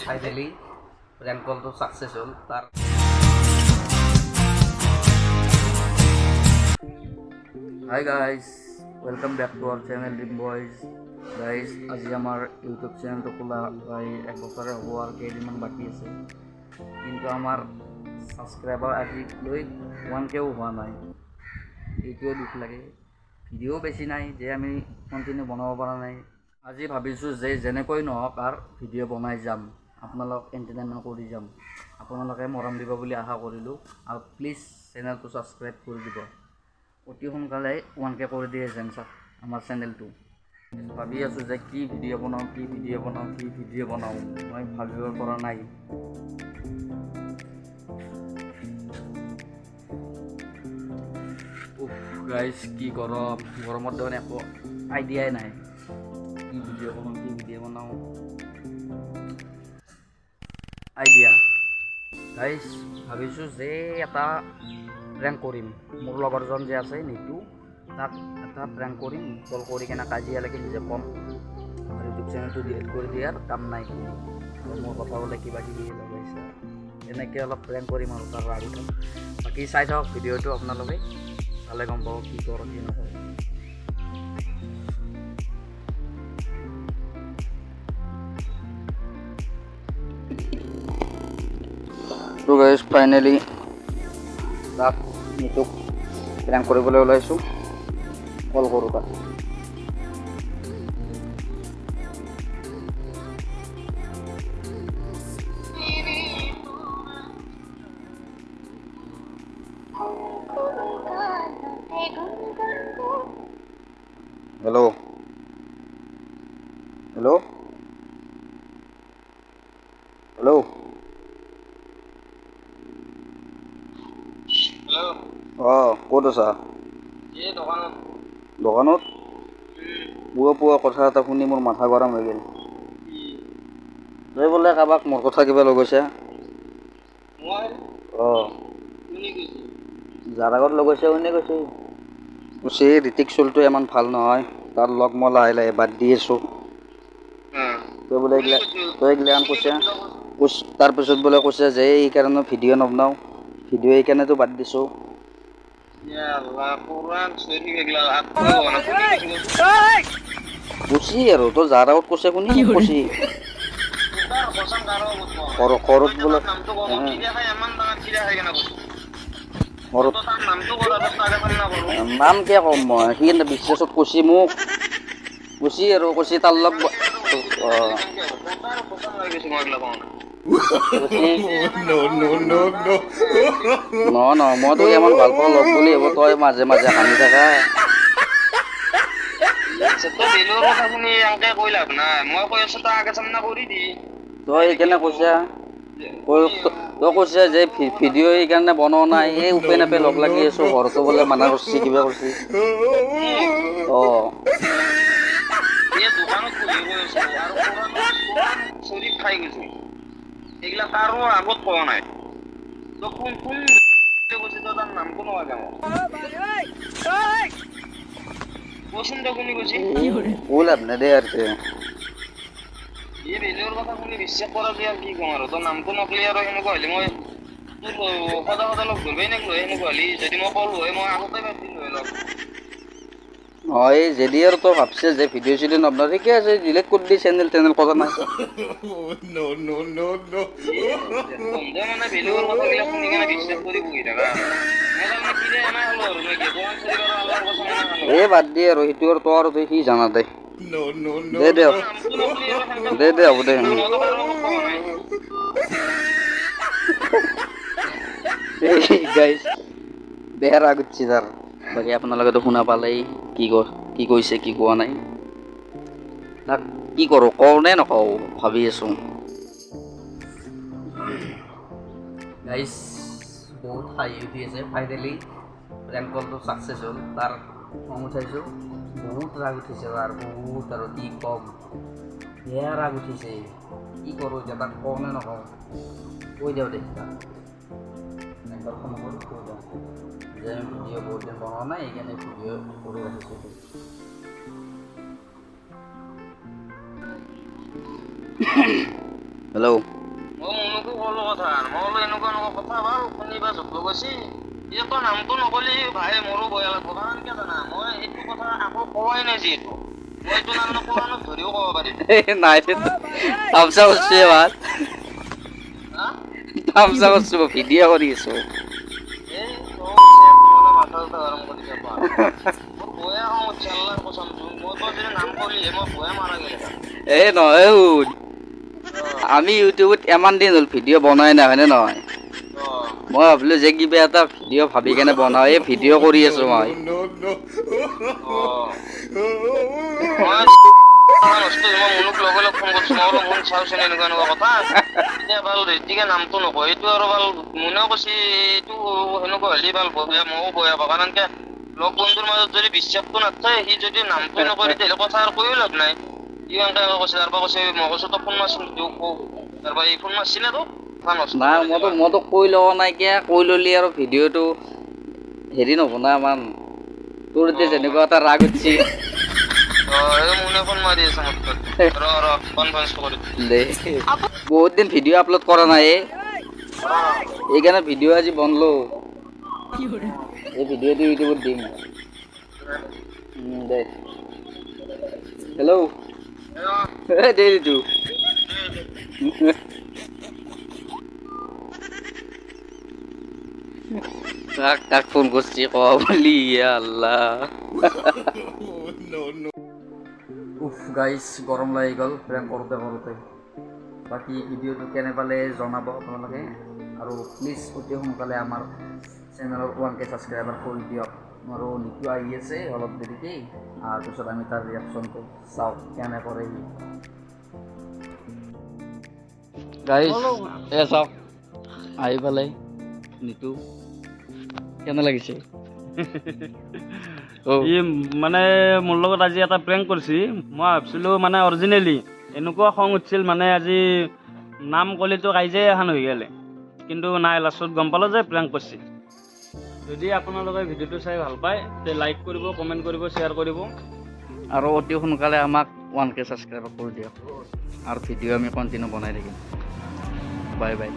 Finally prank কলটো success হল তার। Hi guys, welcome back to our channel dream boys. Guys আজি আমার YouTube চ্যানেলটো খোলা প্রায় 1 বছরে হব আর কেইদিনমান বাকি আছে, কিন্তু আমার সাবস্ক্রাইবার আজি লৈ 1K হোৱা নাই। এইটোৱে দুখ লাগে। ভিডিঅ' বেছি নাই যে আমি কণ্টিনিউ বনাব পৰা নাই। আজি ভাবিছোঁ যে যেনেকৈ নহওক আৰু ভিডিঅ' বনাই যাম, আপোনালোক এণ্টাৰটেইনমেণ্ট কৰি যাম। আপোনালোকে মৰম দিব বুলি আশা কৰিলোঁ আৰু প্লিজ চেনেলটো ছাবস্ক্ৰাইব কৰি দিব। অতি সোনকালে 1K কৰি দিয়ে যেন আমাৰ চেনেলটো। ভাবি আছোঁ যে কি ভিডিঅ' বনাওঁ মই ভাবিব পৰা নাই। গাইজ কি গৰমত দেখোন একো আইডিয়াই নাই কি ভিডিঅ' বনাওঁ। আইডিয়া গাইজ ভাবিছোঁ যে এটা প্ৰেংক কৰিম। মোৰ লগৰজন যে আছে নিতু, তাক এটা প্ৰেংক কৰিম। কল কৰি কেনে কাজিয়া লাগি নিজে কম আৰু ইউটিউব চেনেলটো ডিলিট কৰি দিয়াৰ কাম নাই আৰু মোৰ কথা বোলে কিবা কিবি লগাইছে। এনেকৈ অলপ প্ৰেংক কৰিম আৰু তাৰ ৰাগ উঠাম। বাকী চাই থাকক ভিডিঅ'টো, আপোনালোকে ভালে গম পাব কি কৰোঁ কি নকৰোঁ। তো গাইজ ফাইনেলি তাক নিতুক প্ৰেংক কৰিবলৈ ওলাইছোঁ। কল কৰোঁ তাক। হেল্ল' হেল্ল' হেল্ল' অঁ ক'ত আছা? দোকানত? পুৱা কথা এটা শুনি মোৰ মাথা গৰম হৈ গ'ল। তই বোলে কাৰোবাক মোৰ কথা কিবা লৈ গৈছে? অঁ যাৰ আগত লৈ গৈছে শুনি কৈছে ঋতিক চলটো ইমান ভাল নহয়, তাৰ লগ মই লাহে লাহে বাদ দি আছোঁ। তই বোলে এইগিলাখান কৈছে। তাৰপিছত বোলে কৈছে যে এইকাৰণে ভিডিঅ' নবনাওঁ, ভিডিঅ' এইকাৰণেতো বাদ দিছোঁ। কৈছি আৰু তই যাৰ আগত কৈছে শুনি মোক কৈছি ঘৰত বোলে নাম কিয় ক'ম মই, সি বিশ্বাসত কৈছি মোক। কৈছি আৰু কৈছি তাৰ লগ নহয় মই তোক ইমান ভাল পাওঁ লগ বুলি হ'ব, তই মাজে মাজে হানি থাকা। তই সেইকাৰণে কৈছা, তই কৈছে যে ভিডিঅ' সেইকাৰণে বনোৱা নাই, এই উপে নাপে লগ লাগি আছোঁ। ঘৰতো বোলে মানা কৰিছি, কিবা কৰিছি। অঁ এইবিলাক কাৰো আগত কোৱা নাই। বিশ্বাস কৰা দিয়া কি কম আৰু, তোৰ নামটো নকলি আৰু সেনেকুৱা হ'লে মই তোৰ সদায় লগ ধৰিবই নেগলো। সেনেকুৱা হ'লে যদি মই ক'লো হয় মই আগতে বাদ দিলো হয় লগ। অঁ এই যদি আৰু তই ভাবছে যে ভিডিঅ' চিডিঅ' নবনাও, ঠিকে আছে, ডিলিট কৰি দি চেনেল কথা নাই। মানে বেলেগৰ কথাবিলাক শুনি কেনে বিশ্বাস কৰি বহি থাকা। এই বাদ দি আৰু সেইটো আৰু তই আৰু সি জানা দে। দে হ'ব দে। গাইজ বেয়া ৰাগ উঠছি তাৰ। বাকী আপোনালোকেতো শুনা পালেই কি কৈছে কি কোৱা নাই। তাক কি কৰোঁ, কওঁ নে নকওঁ ভাবি আছোঁ। গাইজ বহুত হাঁহি উঠি আছে। ফাইনেলি প্ৰেংক কলটো ছাকচেছ হ'ল। তাৰ খং উঠাইছোঁ, বহুত ৰাগ উঠিছে তাৰ, বহুত আৰু কি ক'ম, বেয়া ৰাগ উঠিছে। কি কৰোঁ এতিয়া, তাক কওঁ নে নকওঁ? কৈ দিওঁ দে তাক একবাৰ ফোন কৰি কৈ দিওঁ যে ভিডিঅ' বহুত দিন বনোৱা নাই, সেইকাৰণে ভিডিঅ' কৰি ৰাখিছোঁ। হেল্ল' মই মনুকো ক'লো কথা মই বোলো এনেকুৱা কথা ভাল শুনিবা জব্দ গৈছি ইয়াতো নামটো নকলি ভাই মোৰো বেয়া লাগব কাৰণ কিয় জানা মই এইটো কথা আকৌ কোৱাই নাই যিহেতু মই এইটো নাম নকলানো ধৰিও ক'ব পাৰিম নাই তামচা কৰছি এবাৰ হা তামচা কৰছি ভিডিও কৰি আছো এই মানে মাথা গৰম কৰি যাবা মোৰ বয়া হওঁ চেল্লাৰ কসম মই তো যদি নাম কলি মই বয়া মাৰা গেলে এ নহয় শুন আমি ইউটিউবত ইমান দিন হ'ল ভিডিঅ' বনাই নাই হয়নে নহয় মই ভাবিলো যে কিবা এটা ভিডিঅ' ভাবি কেনে বনাও এই ভিডিঅ' কৰি আছো মই মই মনুক লগে লগ ফোন কৰিছো মই বোলো মন চাওচোন এনেকুৱা এনেকুৱা কথা এতিয়া ভাল ৰেটিকে নামটো নকয় এইটো আৰু ভাল মনেও কৈছি এইটো সেনেকুৱা হ'লে ভাল বয়া ময়ো বয়া পাওঁ কাৰণ কি লগ বন্ধুৰ মাজত যদি বিশ্বাসটো নাথাকে সি যদি নামটো নকয় তেতিয়াহ'লে কথা আৰু কৈও লাভ নাই ই এনেকৈ কৈছে তাৰপৰা কৈছে মই কৈছো তই ফোন মাৰচোন তোক তাৰপৰা এই ফোন মাৰছি নে তোক নাই মইতো কৈ লোৱা নাইকিয়া কৈ ললি আৰু ভিডিঅ'টো হেৰি নবনা আমাৰ তোৰ এতিয়া যেনেকুৱা এটা ৰাগ উঠছি মনে ফোন মাৰি আছে মোৰ কনফাৰেন্স কৰি দে বহুত দিন ভিডিঅ' আপলোড কৰা নাই এইকাৰণে ভিডিঅ' আজি বনলো এই ভিডিঅ'টো ইউটিউবত দিম দে হেল্ল' দে দিছো কাক ফোন করছি কবলি আল্লাহ উফ গাইস গরম লাগি গ'ল প্ৰেম কৰোঁতে কৰোঁতে বাকী ভিডিঅ'টো কেনে পালে জনাব আপোনালোকে আৰু প্লিজ অতি সোনকালে আমাৰ চেনেলৰ 1K ছাবস্ক্ৰাইবাৰ কৰি দিয়ক আৰু নিতু আহি আছে অলপ দেৰিকেই তাৰপিছত আমি তাৰ ৰিয়েকশ্যনটো চাওঁ কেনে কৰে সি গাইস এ চাওক আহি পালে নিতু কেনে লাগিছে ই মানে মোৰ লগত আজি এটা প্ৰেংক কৰিছি মই ভাবিছিলোঁ মানে অৰিজিনেলি এনেকুৱা খং উঠিছিল মানে আজি নাম কলিতো কাইজে এখন হৈ গ'লে কিন্তু নাই লাষ্টত গম পালোঁ যে প্ৰেংক কৰিছে যদি আপোনালোকে ভিডিঅ'টো চাই ভাল পায় তে লাইক কৰিব কমেণ্ট কৰিব শ্বেয়াৰ কৰিব আৰু অতি সোনকালে আমাক 1K ছাবস্ক্ৰাইবাৰ কৰি দিয়ক আৰু ভিডিঅ' আমি কণ্টিনিউ বনাই থাকিম বাই বাই